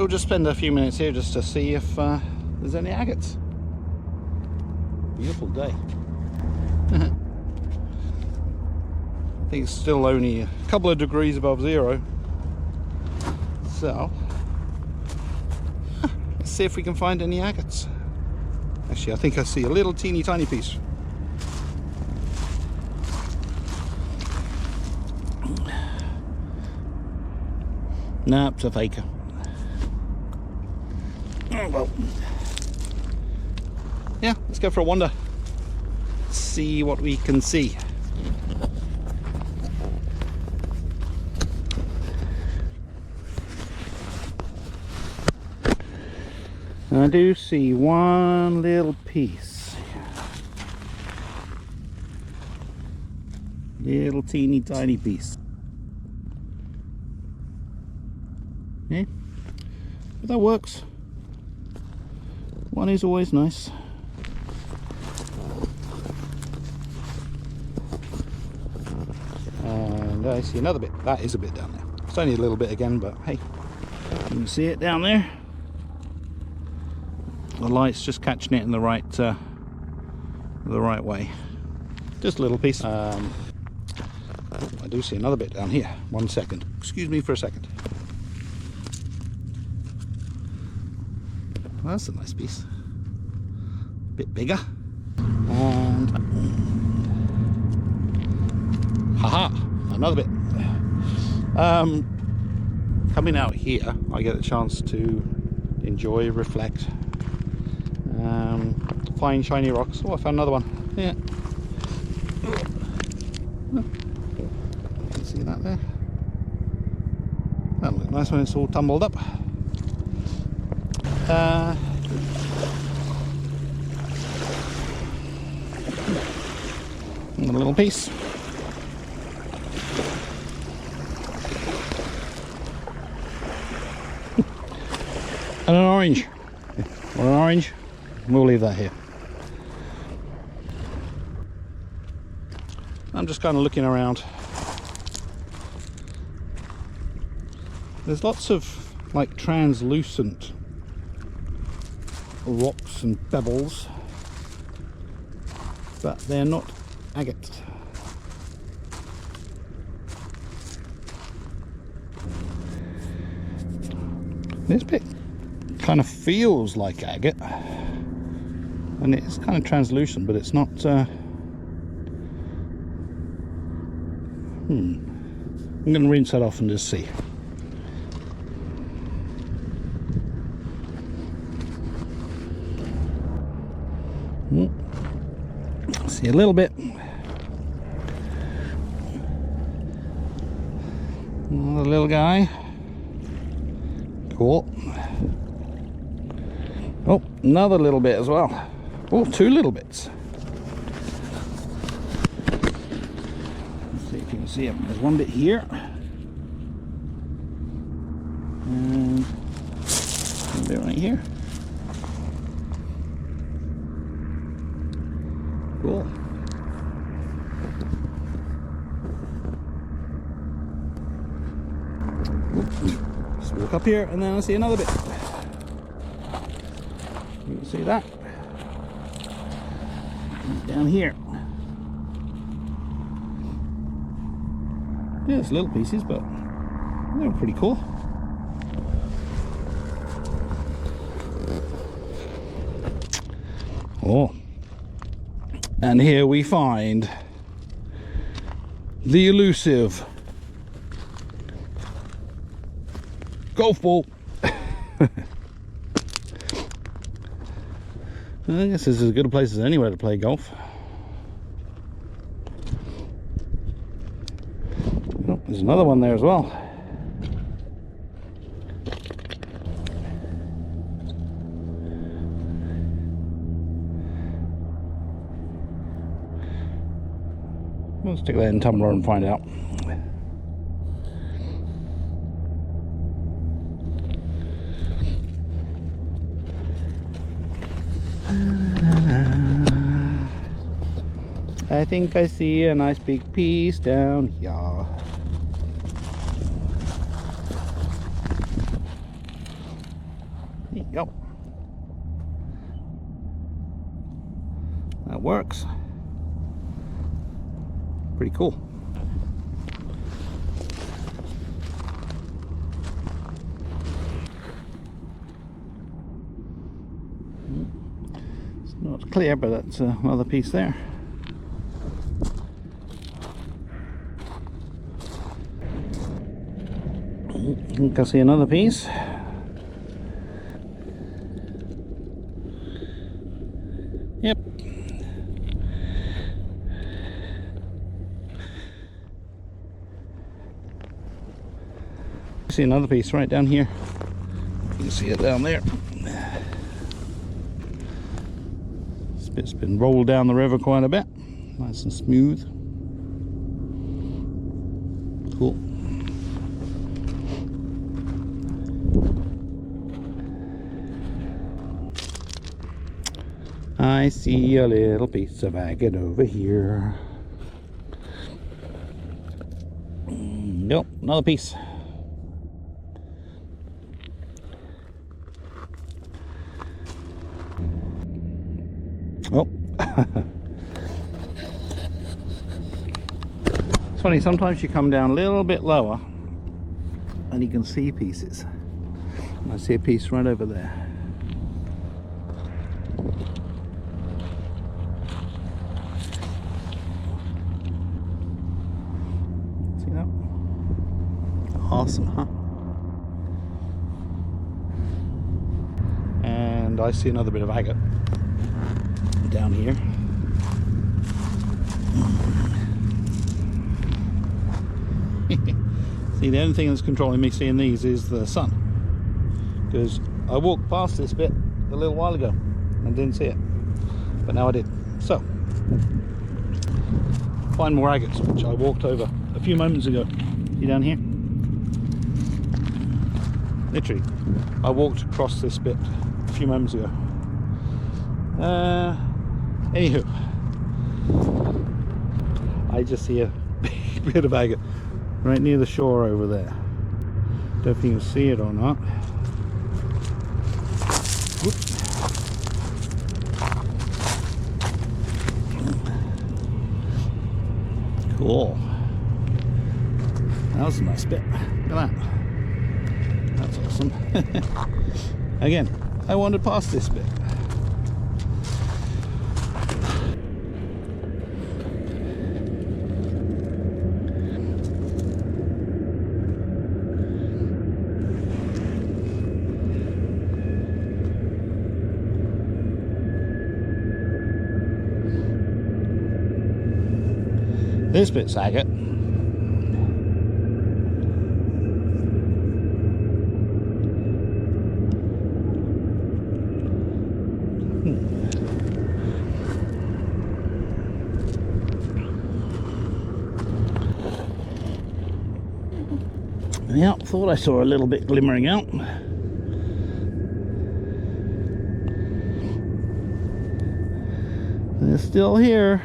we'll just spend a few minutes here just to see if there's any agates. Beautiful day. I think it's still only a couple of degrees above zero. So, let's see if we can find any agates. Actually, I think I see a little teeny tiny piece. Nah, it's a faker. Oh, well. Yeah, let's go for a wander. See what we can see. I do see one little piece. Little teeny tiny piece. Yeah, but that works. One is always nice. And I see another bit. That is a bit down there. It's only a little bit again, but hey, you can see it down there. The light's just catching it in the right way. Just a little piece. I do see another bit down here. 1 second. Excuse me for a second. Well, that's a nice piece. Bit bigger. And haha, another bit. Coming out here, I get a chance to enjoy, reflect, find shiny rocks. Oh, I found another one. Yeah. You can see that there. That'll look nice when it's all tumbled up. A little piece. And an orange. Or an orange. We'll leave that here. I'm just kind of looking around. There's lots of like translucent rocks and pebbles, but they're not agate. This bit kind of feels like agate, and it's kind of translucent, but it's not. I'm going to rinse that off and just see. See a little bit. Another little guy. Cool. Oh, another little bit as well. Oh, two little bits. Let's see if you can see them. There's one bit here. And one bit right here. Cool. Just walk up here and then I see another bit. You can see that. Down here. Yeah, it's little pieces, but they're pretty cool. Oh. And here we find the elusive golf ball. I guess this is as good a place as anywhere to play golf. Oh, there's another one there as well. We'll stick that in tumbler and find out. I think I see a nice big piece down here. go. That works. Pretty cool. It's not clear, but that's another piece there. I think I see another piece. Yep. See another piece right down here. You can see it down there. This bit's been rolled down the river quite a bit. Nice and smooth. Cool. I see a little piece of agate over here. Nope, another piece. Oh. It's funny, sometimes you come down a little bit lower and you can see pieces. I see a piece right over there. See that? Awesome, huh? And I see another bit of agate down here. See, the only thing that's controlling me seeing these is the sun, because I walked past this bit a little while ago and didn't see it, but now I did. So find more agates, which I walked over a few moments ago. See down here, literally I walked across this bit a few moments ago. Anywho, I just see a big bit of agate right near the shore over there. Don't know if you can see it or not. Whoop. Cool. That was a nice bit. Look at that. That's awesome. Again, I wandered past this bit. This bit's agate. Yeah, thought I saw a little bit glimmering out. They're still here.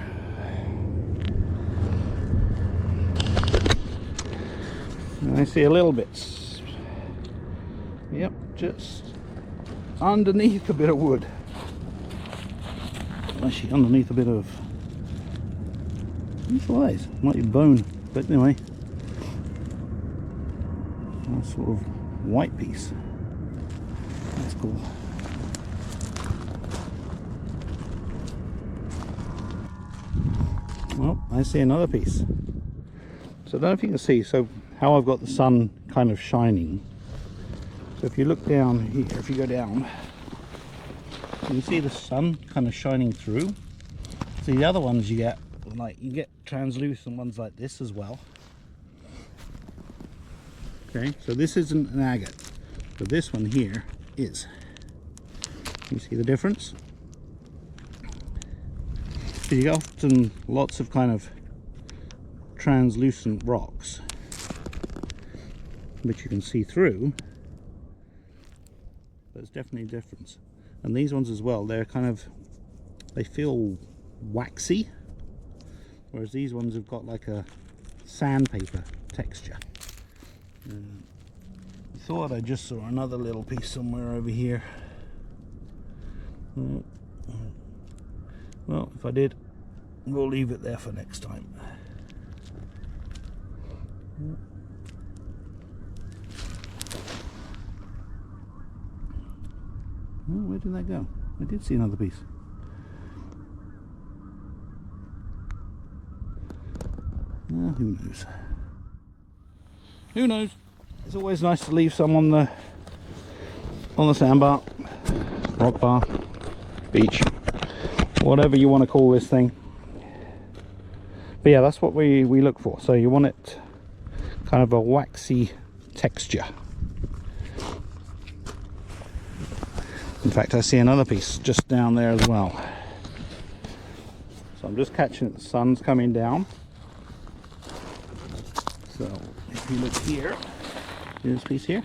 I see a little bit. Yep, just underneath a bit of wood. Actually, underneath a bit of. What's these? Might be bone, but anyway, a sort of white piece. That's cool. Well, I see another piece. So I don't know if you can see. So how I've got the sun kind of shining. So if you look down here, if you go down, you can see the sun kind of shining through. So the other ones you get, like you get translucent ones like this as well. Okay, so this isn't an agate, but this one here is. You see the difference? So you get often lots of kind of translucent rocks which you can see through, but it's definitely a difference. And these ones as well, they're kind of, they feel waxy, whereas these ones have got like a sandpaper texture. I thought I just saw another little piece somewhere over here. Well, if I did, we'll leave it there for next time. Well, where did that go? I did see another piece. Who knows? Who knows? It's always nice to leave some on the sandbar, rock bar, beach, whatever you want to call this thing. But yeah, that's what we look for. So you want it kind of a waxy texture. In fact, I see another piece just down there as well. So I'm just catching it. The sun's coming down. So if you look here, this piece here,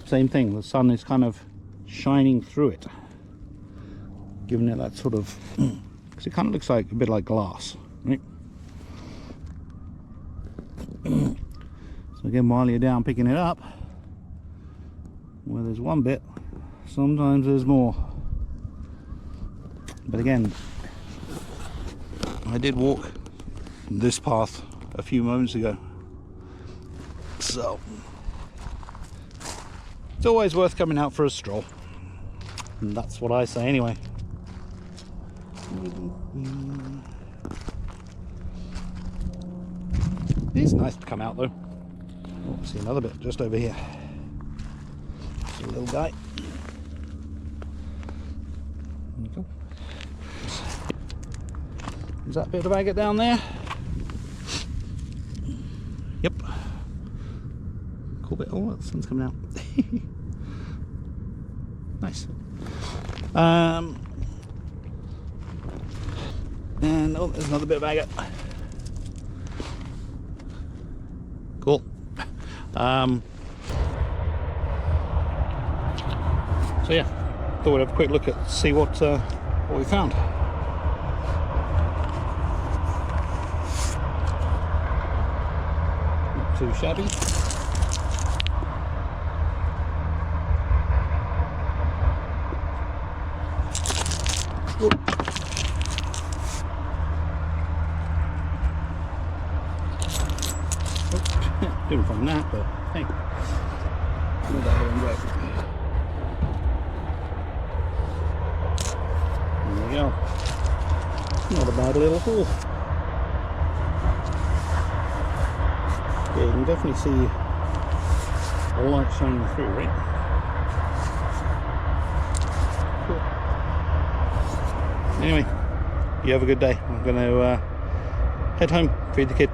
same thing. The sun is kind of shining through it, giving it that sort of, because it kind of looks like a bit like glass, right? So again, while you're down picking it up, where there's one bit, sometimes there's more. But again, I did walk this path a few moments ago, so it's always worth coming out for a stroll, and that's what I say anyway. It is nice to come out though. Oh, I see another bit just over here. It's a little guy. There you go. Is that bit of agate down there? Yep. Cool bit. Oh, the sun's coming out. Nice. And oh, there's another bit of agate. Cool. So yeah, thought we'd have a quick look at see what we found. Not too shabby. Ooh. Didn't find that, but hey, we'll go and go. There we go. Not a bad little haul. Yeah, you can definitely see the light shining through, right? Cool. Anyway, you have a good day. I'm going to head home, feed the kid.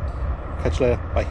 Catch you later. Bye.